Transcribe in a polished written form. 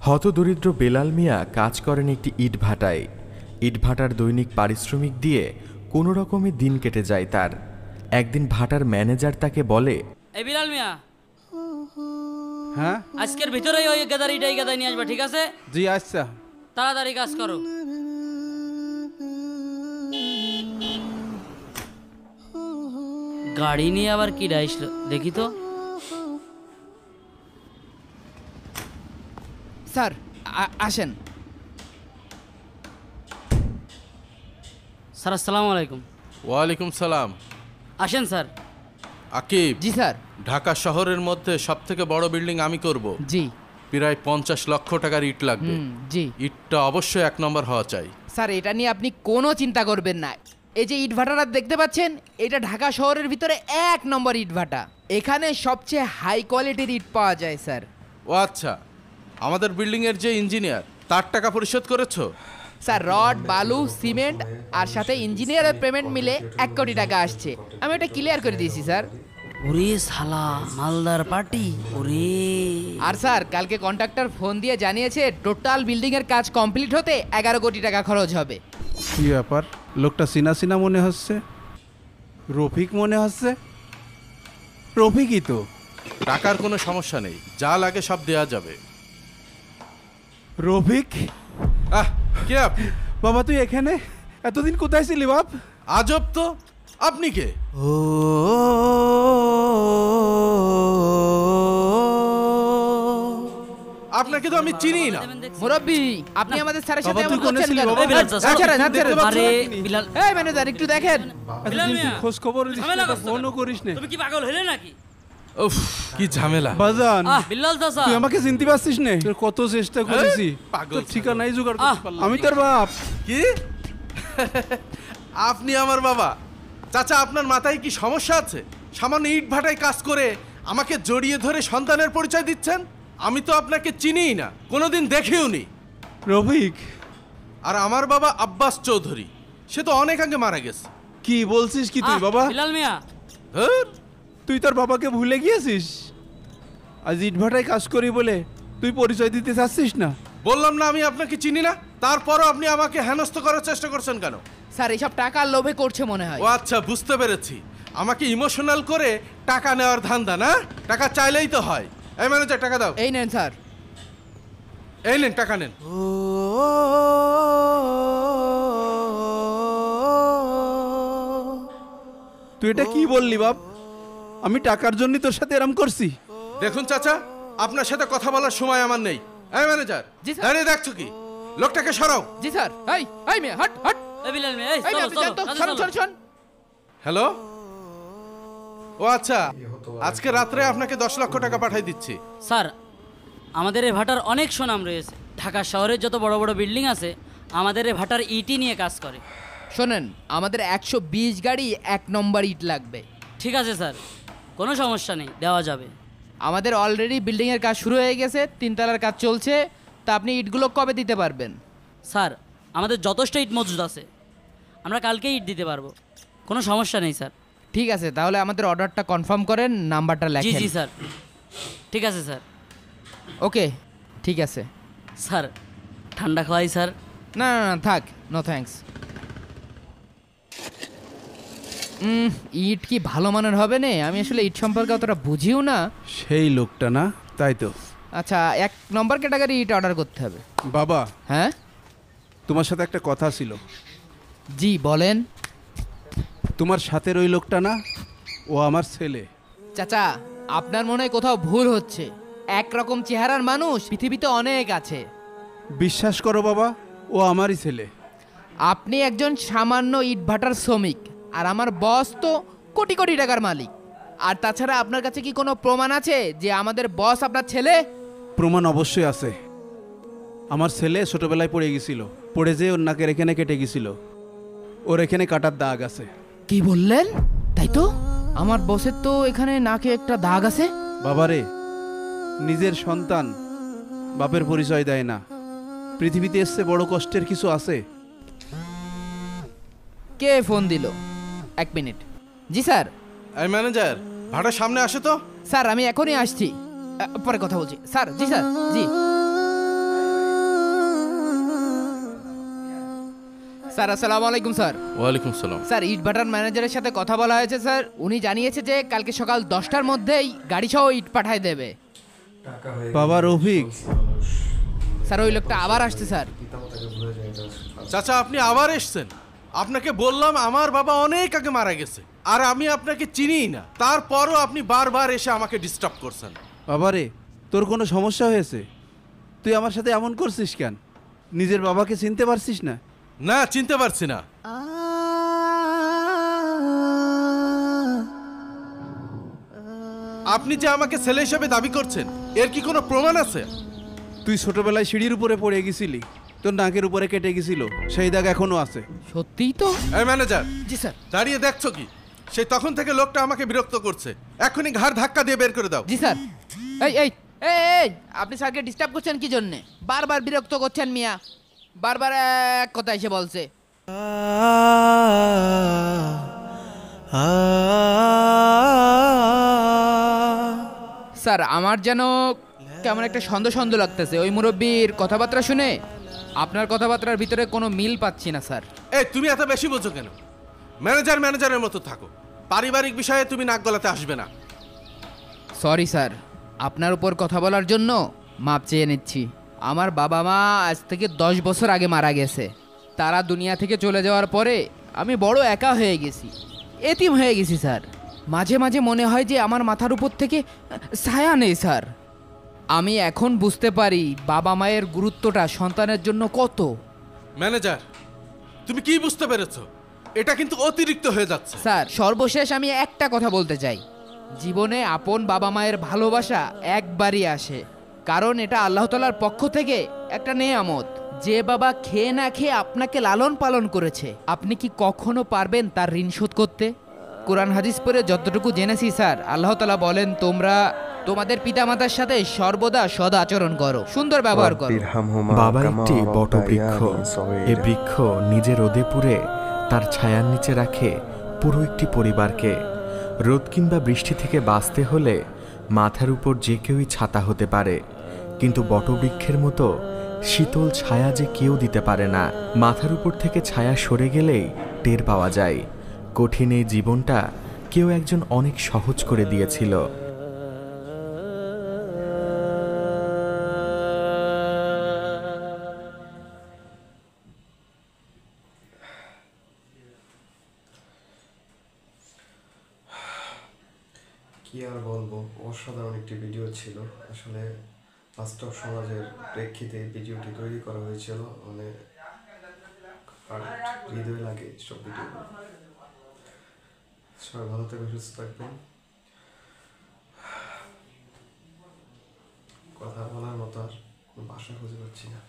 হতদরিদ্র বেলাল মিয়া কাজ করেন একটি ইটভাটায়। ইটভাটার দৈনিক পারিশ্রমিক দিয়ে কোনো রকমে দিন কেটে যায় তার। একদিন ভাটার ম্যানেজার তাকে বলে, এই বেলাল মিয়া, হ্যাঁ আজকের ভিতরেই ওই গাদারিটাই গাদাই নিয়ে আসবা, ঠিক আছে? জি আচ্ছা। তাড়াতাড়ি কাজ করো। গাড়ি নিয়ে আবার কি ডাইসলো দেখি তো। স্যার আসেন। স্যার আসসালামু আলাইকুম। ওয়ালাইকুম সালাম। আসেন স্যার। আকিব, জি স্যার। ঢাকা শহরের মধ্যে সবথেকে বড় বিল্ডিং আমি করব। জি। প্রায় 50 লক্ষ টাকার ইট লাগবে। জি। ইটটা অবশ্যই 1 নম্বর হওয়া চাই। স্যার এটা নিয়ে আপনি কোনো চিন্তা করবেন না। এই যে ইটভাটাটা দেখতে পাচ্ছেন, এটা ঢাকা শহরের ভিতরে 1 নম্বর ইটভাটা। এখানে সবচেয়ে হাই কোয়ালিটির ইট পাওয়া যায় স্যার। ও আচ্ছা, আমাদের বিল্ডিংয়ের যে ইঞ্জিনিয়ার তার টাকা পরিশোধ করেছো? স্যার রড, বালু, সিমেন্ট আর সাথে ইঞ্জিনিয়ারের পেমেন্ট মিলে 1 কোটি টাকা আসছে। আমি এটা ক্লিয়ার করে দিয়েছি স্যার। ওরে শালা, মালদার পার্টি ওরে। আর স্যার কালকে কন্ট্রাক্টর ফোন দিয়ে জানিয়েছে টোটাল বিল্ডিং এর কাজ কমপ্লিট হতে 11 কোটি টাকা খরচ হবে। কি ব্যাপার, লোকটা চিনা চিনা মনে হচ্ছে। রফিক মনে হচ্ছে। রফিকই তো। টাকার কোনো সমস্যা নেই, যা লাগে সব দেয়া যাবে। রফিক? কে আপনি? বাবা তুই এখানে? এতদিন কোথায় ছিলি বাপ? আজব তো, আপনি কে? আপনাকে তো আমি চিনি না। মুরব্বি, আপনি আমাদের স্যারের সাথে বাবা, তুই এমন কোনে করছেন ছিলি কেন? বাবা? এই বিলাল চাচা, আরে বিলাল, বিলাল, এই ম্যানেজার একটু দেখেন। এতদিন তুই খোঁজ খবর দিস না, ফোনও করিস না। তুমি কি পাগল হলে নাকি? উফ, কি ঝামেলা। বাজান, বিলাল চাচা, তুই আমাকে চিনতে পারছিস না? তোর কত চেষ্টা করেছি, পাগল তোর ঠিকানাই জোগাড় করতে পারলাম না। আমি তোর বাপ। কি? আপনি আমার বাবা? চাচা, আপনার মাথায় কি সমস্যা আছে? সামান্য ইট ভাটায় কাজ করে আমাকে জড়িয়ে ধরে সন্তানের পরিচয় দিচ্ছেন? আমি তো আপনাকে চিনিই না, কোনোদিন দেখিও নি। রফিক? আর আমার বাবা আব্বাস চৌধুরী, সে তো অনেক আগে মারা গেছে। কি বলছিস কি তুই বাবা? বিলাল মিয়া, ধুর, তুই তোর বাবাকে ভুলে গিয়েছিস? আজ ইটভাটায় কাজ করি বলে তুই পরিচয় দিতে চাচ্ছিস না? বললাম না আমি আপনাকে চিনি না, তারপরও আপনি আমাকে হেনস্থ করার চেষ্টা করছেন কেন? স্যার এইসব টাকার লোভে করছে মনে হয়। ও আচ্ছা, বুঝতে পেরেছি। আমাকে ইমোশনাল করে টাকা নেওয়ার ধান্দা না? টাকা চাইলেই তো হয়। এই ম্যানেজার, টাকা দাও। এই নেন স্যার। এই নেন, টাকা নেন। তুই এটা কি বললি বাপ? আমি টাকার জন্য তোর সাথে এরম করছি? দেখুন চাচা, আপনার সাথে কথা বলার সময় আমার নেই। এই ম্যানেজার, জি স্যার। দাঁড়িয়ে দেখছো কি? লোকটাকে সরাও। জি স্যার। এই মেয়ে হট হট। এই বিলাল মিয়া, এই এই মেয়ে চলো আপনি যান তো, চলো শোন শোন শোন। হ্যালো। ও আচ্ছা, আজকে রাত্রে আপনাকে 10 লক্ষ টাকা পাঠিয়ে দিচ্ছি। স্যার, আমাদের এই ভাটার অনেক সুনাম রয়েছে। ঢাকা শহরের যত বড় বড় বিল্ডিং আছে, আমাদের এই ভাটার ইটই নিয়ে কাজ করে। শোনেন, আমাদের 120 গাড়ি 1 নম্বর ইট লাগবে। ঠিক আছে স্যার, কোনো সমস্যা নেই, দেওয়া যাবে। আমাদের অলরেডি বিল্ডিং এর কাজ শুরু হয়ে গেছে, 3 তলার কাজ চলছে। তা আপনি ইটগুলো কবে দিতে পারবেন? স্যার, আমাদের যথেষ্ট ইট মজুদ আছে, আমরা কালকেই ইট দিতে পারবো, কোনো সমস্যা নেই স্যার। ঠিক আছে, তাহলে আমাদের অর্ডারটা কনফার্ম করেন, নাম্বারটা জি লেখেন। জি স্যার, ঠিক আছে স্যার। ওকে, ঠিক আছে। স্যার, ঠান্ডা খাওয়াই স্যার? না না না, থাক, নো থ্যাঙ্কস। ইট কি ভালো মানের হবে না? আমি আসলে ইট সম্পর্কে অতটা বুঝিও না। সেই লোকটা না? তাই তো। আচ্ছা, 1 নম্বর ক্যাটাগরি ইট অর্ডার করতে হবে। বাবা, হ্যাঁ তোমার সাথে একটা কথা ছিল। জি বলেন। তোমার সাথে ওই লোকটা না, ও আমার ছেলে। চাচা, আপনার মনে হয় কোথাও ভুল হচ্ছে। একরকম চেহারার মানুষ পৃথিবীতে অনেক আছে। বিশ্বাস করো বাবা, ও আমারই ছেলে। আপনি একজন সামান্য ইটভাটার শ্রমিক, আর আমার বস তো কোটি কোটি টাকার মালিক। আর তাছাড়া আপনার কাছে কি কোনো প্রমাণ আছে যে আমাদের বস আপনার ছেলে? প্রমাণ অবশ্যই আছে। আমার ছেলে ছোটবেলায় পড়ে গেছিল, পড়ে যেয়ে ওর নাকের এখানে কেটে গেছিল, ওর এখানে কাটার দাগ আছে। কি বললেন? তাই তো, আমার বসের তো এখানে নাকে একটা দাগ আছে। বাবারে, নিজের সন্তান বাপের পরিচয় দেয় না। পৃথিবীতে এসছে বড় কষ্টের কিছু আছে? কে ফোন দিল? 1 মিনিট। জি স্যার। এই ম্যানেজার, ভাটার সামনে আসে তো। স্যার আমি এখনই আসছি, পরে কথা বলছি স্যার। জি স্যার, জি। স্যার আসসালামু আলাইকুম স্যার। ওয়ালাইকুম সালাম। স্যার ইটভাটার ম্যানেজারের সাথে কথা বলা হয়েছে স্যার। উনি জানিয়েছে যে কালকে সকাল 10টার মধ্যেই গাড়ি সহ ইট পাঠায় দেবে। বাবা রফিক, স্যার ওই লোকটা আবার আসছে স্যার। চাচা আপনি আবার এসছেন? আপনাকে বললাম আমার বাবা অনেক আগে মারা গেছে, আর আমি আপনাকে চিনিই না, তারপরও আপনি বারবার এসে আমাকে ডিস্টার্ব করছেন। বাবারে তোর কোনো সমস্যা হয়েছে? তুই আমার সাথে এমন করছিস কেন? নিজের বাবাকে চিনতে পারছিস না? না, চিনতে পারছি না। আপনি যে আমাকে ছেলে হিসেবে দাবি করছেন, এর কি কোনো প্রমাণ আছে? তুই ছোটবেলায় সিঁড়ির উপরে পড়ে গেছিলি, তোর নাকের উপরে কেটে গেছিল, সেই দাগ এখনো আছে। সত্যিই তো? এই ম্যানেজার, জি স্যার। দাঁড়িয়ে দেখছো কি? সেই তখন থেকে লোকটা আমাকে বিরক্ত করছে, এখনই ঘাড় ধাক্কা দিয়ে বের করে দাও। জি স্যার। এই এই এই এই, আপনি স্যারকে ডিস্টার্ব করছেন কি জন্যে? বারবার বিরক্ত করছেন মিয়া, বারবার এক কথা এসে বলছে। স্যার আমার যেন কেমন একটা সন্দেহ সন্দেহ লাগতেছে ওই মুরব্বীর কথাবার্তা শুনে। আপনার কথাবার্তার ভিতরে কোনো মিল পাচ্ছি না স্যার। এই তুমি এত বেশি বোঝো কেন? ম্যানেজার ম্যানেজারের মতো থাকো, পারিবারিক বিষয়ে তুমি নাক গলাতে আসবে না। সরি স্যার, আপনার উপর কথা বলার জন্য মাপ চেয়ে নিচ্ছি। আমার বাবা মা আজ থেকে 10 বছর আগে মারা গেছে। তারা দুনিয়া থেকে চলে যাওয়ার পরে আমি বড় একা হয়ে গেছি, এতিম হয়ে গেছি স্যার। মাঝে মাঝে মনে হয় যে আমার মাথার উপর থেকে ছায়া নেই স্যার। আমি এখন বুঝতে পারি বাবা মায়ের গুরুত্বটা সন্তানের জন্য কত। ম্যানেজার, তুমি কি বুঝতে পেরেছো? এটা কিন্তু অতিরিক্ত হয়ে যাচ্ছে। স্যার সর্বশেষ আমি একটা কথা বলতে চাই, জীবনে আপন বাবা মায়ের ভালোবাসা একবারই আসে, কারণ এটা আল্লাহ তাআলার পক্ষ থেকে একটা নেয়ামত। যে বাবা খেয়ে না খেয়ে আপনাকে লালন পালন করেছে, আপনি কি কখনো পারবেন তার ঋণ শোধ করতে? কোরআন হাদিস পড়ে যতটুকু জেনেছি স্যার, আল্লাহ তাআলা বলেন তোমরা তোমাদের পিতামাতার সাথে সর্বদা সদ আচরণ করো, সুন্দর ব্যবহার করো। বাবা একটি বটবৃক্ষ। এ বৃক্ষ নিজে রোদে পুড়ে তার ছায়ার নিচে রাখে পুরো একটি পরিবারকে। রোদ কিংবা বৃষ্টি থেকে বাঁচতে হলে মাথার উপর যে কেউই ছাতা হতে পারে, কিন্তু বটবৃক্ষের মতো শীতল ছায়া যে কেউ দিতে পারে না। মাথার উপর থেকে ছায়া সরে গেলেই টের পাওয়া যায় কঠিন এই জীবনটা কেউ একজন অনেক সহজ করে দিয়েছিল। কি আর বলবো, অসাধারণ একটি ভিডিও ছিল। আসলে বাস্তব সমাজের প্রেক্ষিতে এই ভিডিওটি তৈরি করা হয়েছিল, মানে হৃদয় লাগে সব ভিডিও। সবাই ভালো থাকবেন, সুস্থ থাকবেন। কথা বলার মতো আর ভাষা খুঁজে পাচ্ছি না।